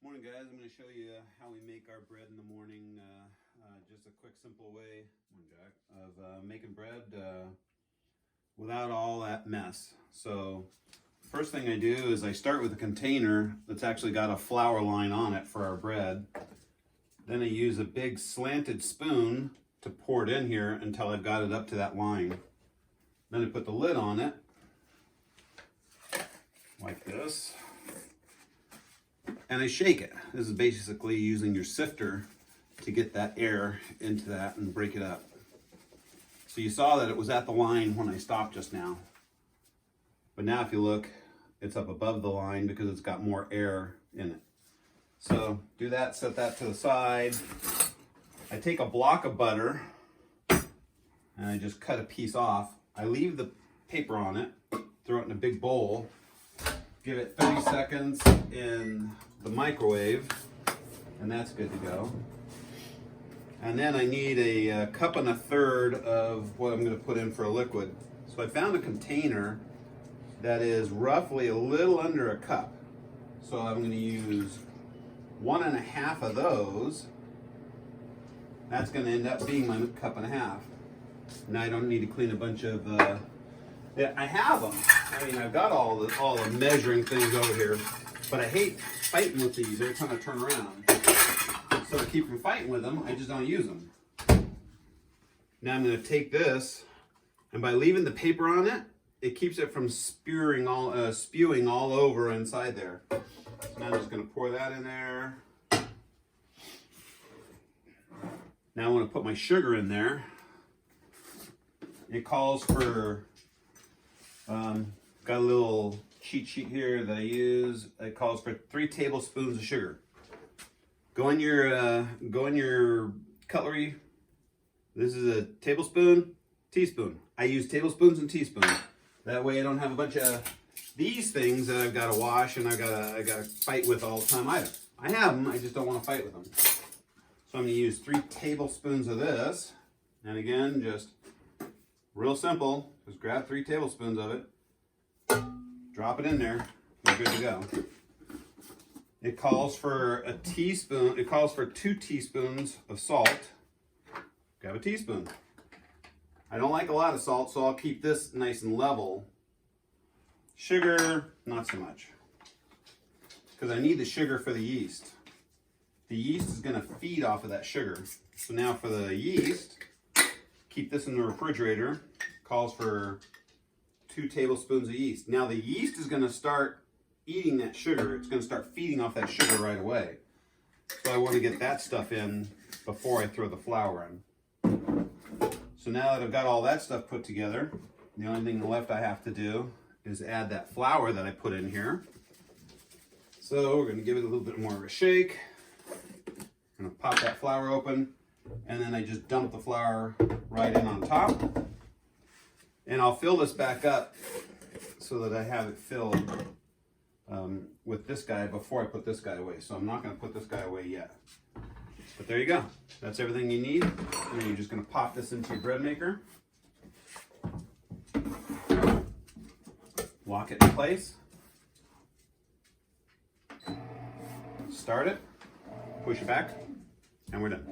Morning guys, I'm going to show you how we make our bread in the morning. Just a quick simple way of making bread without all that mess. So first thing I do is I start with a container that's actually got a flour line on it for our bread. Then I use a big slanted spoon to pour it in here until I've got it up to that line. Then I put the lid on it like this. And I shake it. This is basically using your sifter to get that air into that and break it up. So you saw that it was at the line when I stopped just now. But now if you look, it's up above the line because it's got more air in it. So do that, set that to the side. I take a block of butter and I just cut a piece off. I leave the paper on it, throw it in a big bowl, give it 30 seconds in the microwave, and that's good to go. And then I need a cup and a third of what I'm going to put in for a liquid. So I found a container that is roughly a little under a cup. So I'm going to use 1.5 of those. That's going to end up being my cup and a half. Now I don't need to clean a bunch of yeah, I have them. I mean, I've got all the measuring things over here, but I hate fighting with these every time I turn around. So to keep from fighting with them, I just don't use them. Now I'm going to take this, and by leaving the paper on it, it keeps it from spewing all over inside there. So now I'm just going to pour that in there. Now I want to put my sugar in there. It calls for got a little cheat sheet here that I use. It calls for 3 tablespoons of sugar. Go in your cutlery. This is a tablespoon, teaspoon. I use tablespoons and teaspoons. That way I don't have a bunch of these things that I've got to wash and I gotta fight with all the time. I have them. I just don't want to fight with them. So I'm going to use 3 tablespoons of this. And again, just real simple. Just grab 3 tablespoons of it, drop it in there, you're good to go. It calls for a teaspoon, it calls for 2 teaspoons of salt. Grab a teaspoon. I don't like a lot of salt, so I'll keep this nice and level. Sugar, not so much. Because I need the sugar for the yeast. The yeast is going to feed off of that sugar. So now for the yeast, keep this in the refrigerator. Calls for 2 tablespoons of yeast. Now the yeast is going to start eating that sugar. It's going to start feeding off that sugar right away. So I want to get that stuff in before I throw the flour in. So now that I've got all that stuff put together, the only thing left I have to do is add that flour that I put in here. So we're going to give it a little bit more of a shake. I'm going to pop that flour open, and then I just dump the flour right in on top. And I'll fill this back up so that I have it filled with this guy before I put this guy away. So I'm not going to put this guy away yet. But there you go. That's everything you need. And then you're just going to pop this into your bread maker. Lock it in place. Start it. Push it back. And we're done.